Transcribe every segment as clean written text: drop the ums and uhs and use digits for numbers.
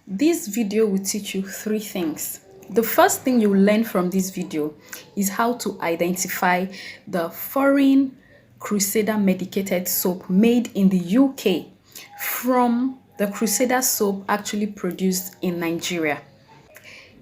This video will teach you three things. The first thing you learn from this video is how to identify the foreign Crusader medicated soap made in the UK from the Crusader soap actually produced in Nigeria.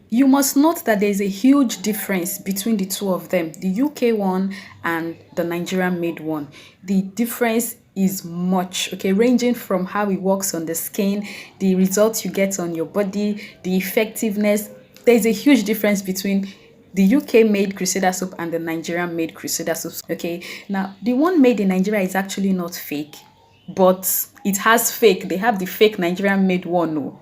You must note that there is a huge difference between the two of them, the UK one and the Nigerian made one. The difference is much, okay, ranging from how it works on the skin, the results you get on your body, the effectiveness. There's a huge difference between the UK made Crusader soap and the Nigerian made Crusader soap. Okay, now the one made in Nigeria is actually not fake, but it has fake. They have the fake Nigerian made one. No.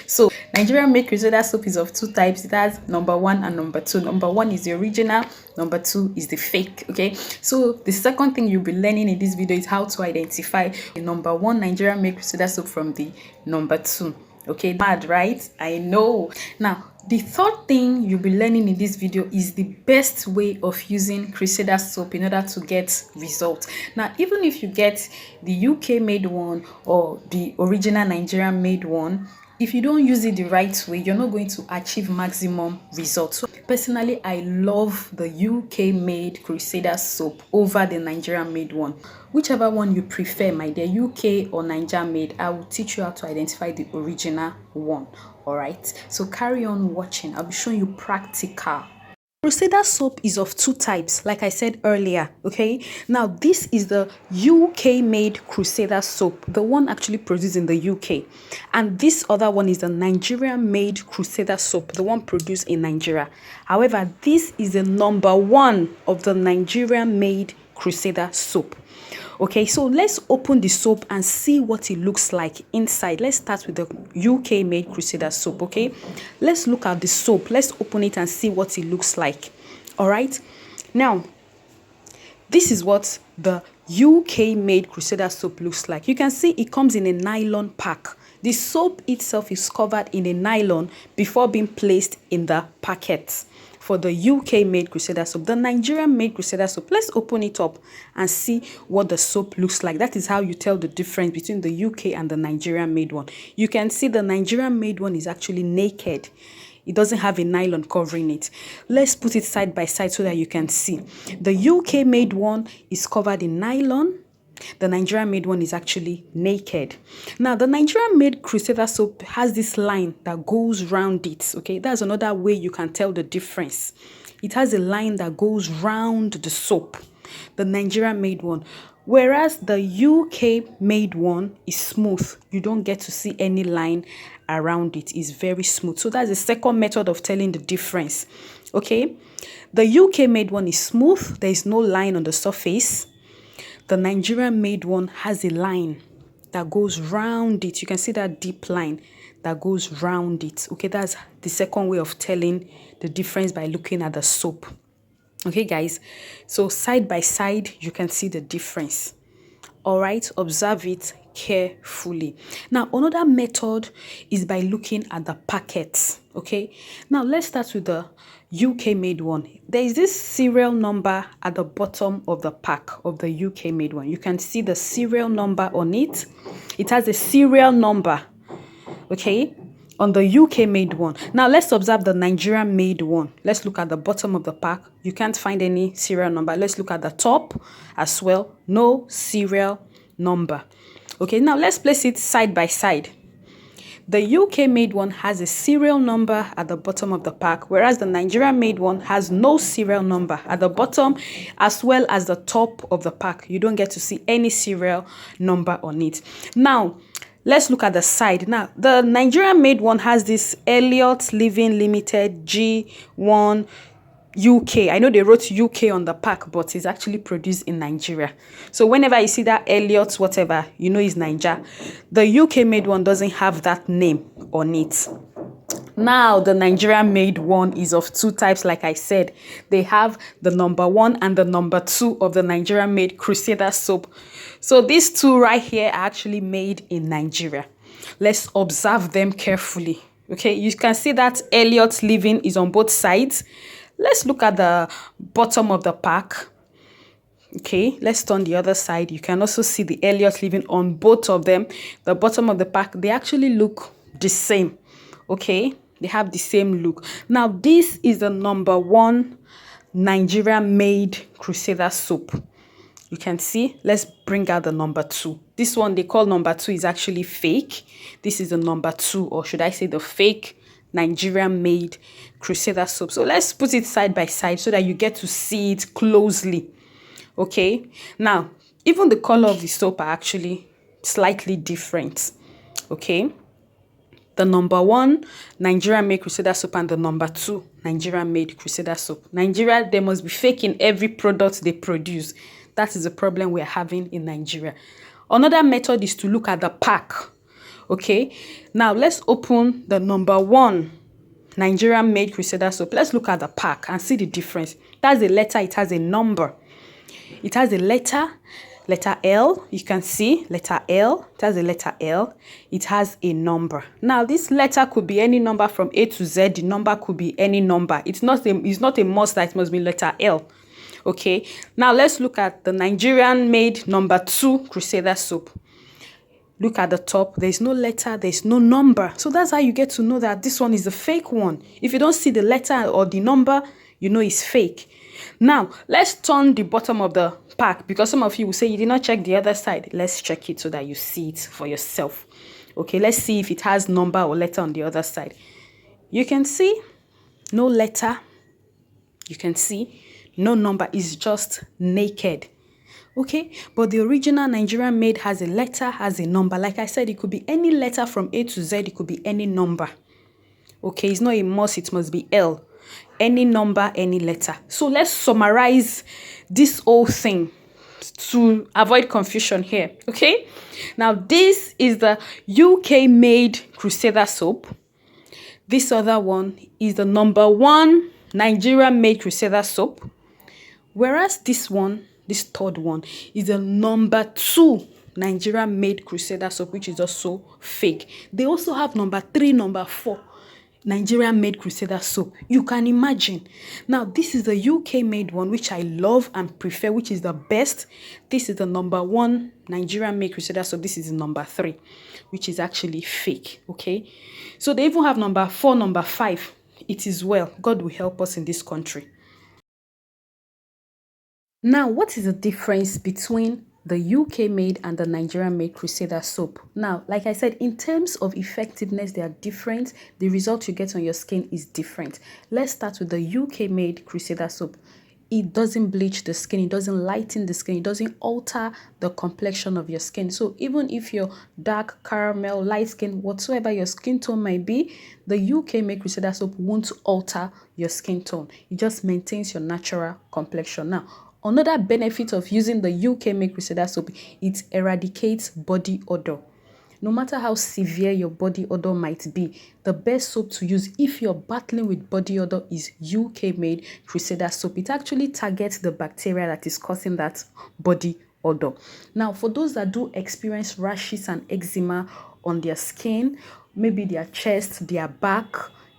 So Nigerian made Crusader soap is of two types. It has number one and number two. Number one is the original, number two is the fake. Okay, so the second thing you'll be learning in this video is how to identify the number one Nigerian made Crusader soap from the number two. Okay, bad, right? I know. Now the third thing you'll be learning in this video is the best way of using Crusader soap in order to get results. Now, even if you get the UK made one or the original Nigerian made one, if you don't use it the right way, you're not going to achieve maximum results. So personally, I love the UK made Crusader soap over the Nigerian made one. Whichever one you prefer, my dear, UK or Niger made, I will teach you how to identify the original one. All right, so carry on watching. I'll be showing you practical. Crusader soap is of two types, like I said earlier. Okay, now this is the UK made Crusader soap, the one actually produced in the UK, and this other one is the Nigerian made Crusader soap, the one produced in Nigeria. However, this is the number one of the Nigerian made Crusader soap. Okay, so let's open the soap and see what it looks like inside. Let's start with the UK made Crusader soap. Okay, let's look at the soap. Let's open it and see what it looks like. All right, now this is what the UK made Crusader soap looks like. You can see it comes in a nylon pack. The soap itself is covered in a nylon before being placed in the packet. For the UK made Crusader soap, the Nigerian made Crusader soap, let's open it up and see what the soap looks like. That is how you tell the difference between the UK and the Nigerian made one. You can see the Nigerian made one is actually naked. It doesn't have a nylon covering it. Let's put it side by side so that you can see. The UK made one is covered in nylon. The Nigerian made one is actually naked. Now, the Nigerian made Crusader soap has this line that goes round it. Okay, that's another way you can tell the difference. It has a line that goes round the soap, the Nigerian made one. Whereas the UK made one is smooth. You don't get to see any line around it. It's very smooth. So that's the second method of telling the difference. Okay, the UK made one is smooth. There is no line on the surface. The Nigerian made one has a line that goes round it. You can see that deep line that goes round it. Okay, that's the second way of telling the difference by looking at the soap. Okay, guys, so side by side, you can see the difference. All right, observe it carefully. Now, another method is by looking at the packets. Okay, now let's start with the UK made one. There is this serial number at the bottom of the pack of the UK made one. You can see the serial number on it. It has a serial number, okay, on the UK made one. Now let's observe the Nigerian made one. Let's look at the bottom of the pack. You can't find any serial number. Let's look at the top as well. No serial number. Okay, now let's place it side by side. The UK made one has a serial number at the bottom of the pack, whereas the Nigerian made one has no serial number at the bottom as well as the top of the pack. You don't get to see any serial number on it. Now, let's look at the side. Now, the Nigerian made one has this Elliott Living Limited G1 UK. I know they wrote UK on the pack, but it's actually produced in Nigeria. So whenever you see that Elliott whatever, you know it's Niger. The UK made one doesn't have that name on it. Now, the Nigerian made one is of two types, like I said. They have the number one and the number two of the Nigerian made Crusader soap. So these two right here are actually made in Nigeria. Let's observe them carefully. Okay, you can see that Elliott Living is on both sides. Let's look at the bottom of the pack. Okay, let's turn the other side. You can also see the Elliott Living on both of them. The bottom of the pack, they actually look the same. Okay, they have the same look. Now this is the number 1 Nigeria made Crusader soap. You can see. Let's bring out the number 2. This one they call number 2 is actually fake. This is the number 2, or should I say the fake Nigerian made Crusader soap. So let's put it side by side so that you get to see it closely. Okay, now even the color of the soap are actually slightly different. Okay, the number 1 Nigerian made Crusader soap and the number 2 Nigerian made Crusader soap. Nigeria, they must be fake in every product they produce. That is the problem we are having in Nigeria. Another method is to look at the pack. Okay, now let's open the number 1 Nigerian made Crusader soap. Let's look at the pack and see the difference. That's a letter, it has a number. It has a letter L. You can see letter L. It has a letter L. It has a number. Now this letter could be any number from A to Z. The number could be any number. It's not a must that it must be letter L. Okay, now let's look at the Nigerian made number 2 Crusader soap. Look at the top. There's no letter, there's no number. So that's how you get to know that this one is a fake one. If you don't see the letter or the number, you know it's fake. Now let's turn the bottom of the pack, because some of you will say you did not check the other side. Let's check it so that you see it for yourself. Okay, let's see if it has number or letter on the other side. You can see no letter. You can see no number, is just naked. Okay, but the original Nigerian made has a letter, has a number. Like I said, it could be any letter from A to Z. It could be any number. Okay, it's not a must, it must be L. Any number, any letter. So let's summarize this whole thing to avoid confusion here. Okay, now this is the UK made Crusader soap. This other one is the number 1 Nigeria made Crusader soap. Whereas this one, this third one, is the number 2 Nigeria made Crusader soap, which is also fake. They also have number 3, number 4 Nigeria made Crusader soap. You can imagine. Now this is the UK made one, which I love and prefer, which is the best. This is the number 1 Nigeria made Crusader soap. This is number 3, which is actually fake. Okay, so they even have number 4, number 5. It is well. God will help us in this country. Now, what is the difference between the UK made and the Nigerian made Crusader soap? Now, like I said, in terms of effectiveness, they are different. The result you get on your skin is different. Let's start with the UK made Crusader soap. It doesn't bleach the skin, it doesn't lighten the skin, it doesn't alter the complexion of your skin. So even if you're dark, caramel, light skin, whatsoever your skin tone might be, the UK made Crusader soap won't alter your skin tone. It just maintains your natural complexion. Now, another benefit of using the UK made Crusader soap, it eradicates body odor. No matter how severe your body odor might be, the best soap to use if you're battling with body odor is UK made Crusader soap. It actually targets the bacteria that is causing that body odor. Now, for those that do experience rashes and eczema on their skin, maybe their chest, their back,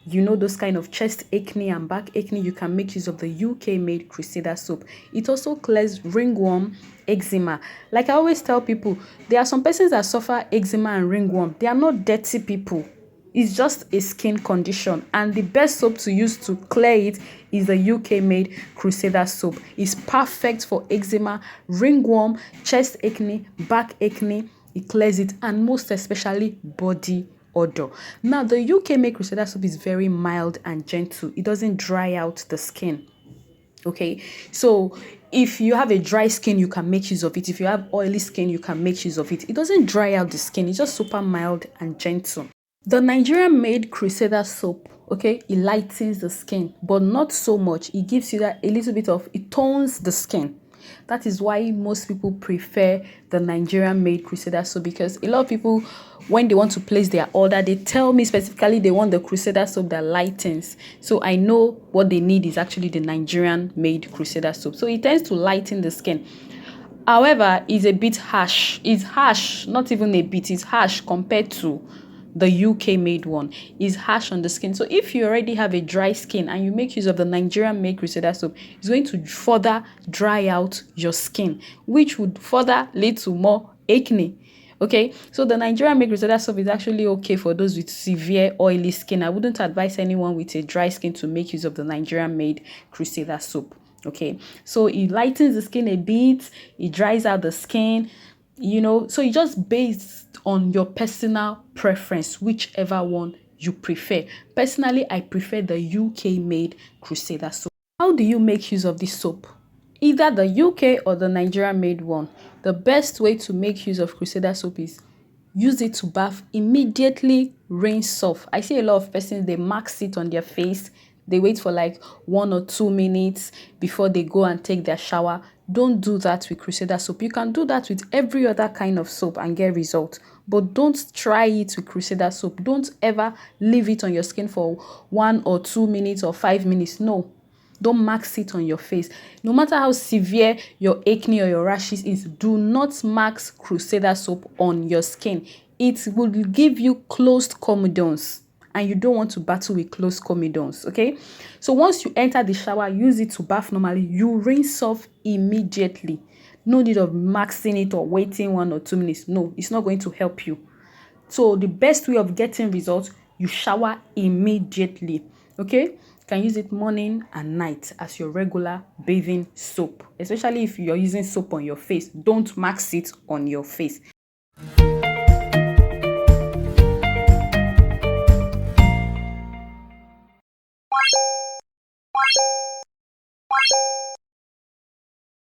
you know, those kind of chest acne and back acne, you can make use of the UK made Crusader soap. It also clears ringworm, eczema. Like I always tell people, there are some persons that suffer eczema and ringworm. They are not dirty people. It's just a skin condition, and the best soap to use to clear it is the UK made Crusader soap. It's perfect for eczema, ringworm, chest acne, back acne. It clears it, and most especially body odor. Now, the UK made Crusader soap is very mild and gentle. It doesn't dry out the skin. Okay, so if you have a dry skin, you can make use of it. If you have oily skin, you can make use of it. It doesn't dry out the skin. It's just super mild and gentle. The Nigerian made Crusader soap, okay, it lightens the skin, but not so much. It gives you that a little bit of, it tones the skin. That is why most people prefer the Nigerian made Crusader soap, because a lot of people, when they want to place their order, they tell me specifically they want the Crusader soap that lightens. So I know what they need is actually the Nigerian made Crusader soap. So it tends to lighten the skin. However, it's a bit harsh. It's harsh, not even a bit, it's harsh compared to the UK made one. Is harsh on the skin. So if you already have a dry skin and you make use of the Nigerian made Crusader soap, it's going to further dry out your skin, which would further lead to more acne. Okay, so the Nigerian made Crusader soap is actually okay for those with severe oily skin. I wouldn't advise anyone with a dry skin to make use of the Nigerian made Crusader soap. Okay, so it lightens the skin a bit, it dries out the skin, so it's just based on your personal preference, whichever one you prefer. Personally, I prefer the UK made Crusader soap. How do you make use of this soap? Either the UK or the Nigeria made one. The best way to make use of Crusader soap is use it to bath immediately, rinse off. I see a lot of persons, they max it on their face, they wait for like 1 or 2 minutes before they go and take their shower. Don't do that with Crusader soap. You can do that with every other kind of soap and get results, but don't try it with Crusader soap. Don't ever leave it on your skin for 1 or 2 minutes or 5 minutes. No, don't max it on your face. No matter how severe your acne or your rashes is, do not max Crusader soap on your skin. It will give you closed comedones, and you don't want to battle with closed comedones, okay? So once you enter the shower, use it to bath normally. You rinse off immediately. No need of maxing it or waiting 1 or 2 minutes. No, it's not going to help you. So the best way of getting results, you shower immediately. Okay, you can use it morning and night as your regular bathing soap, especially if you're using soap on your face. Don't max it on your face.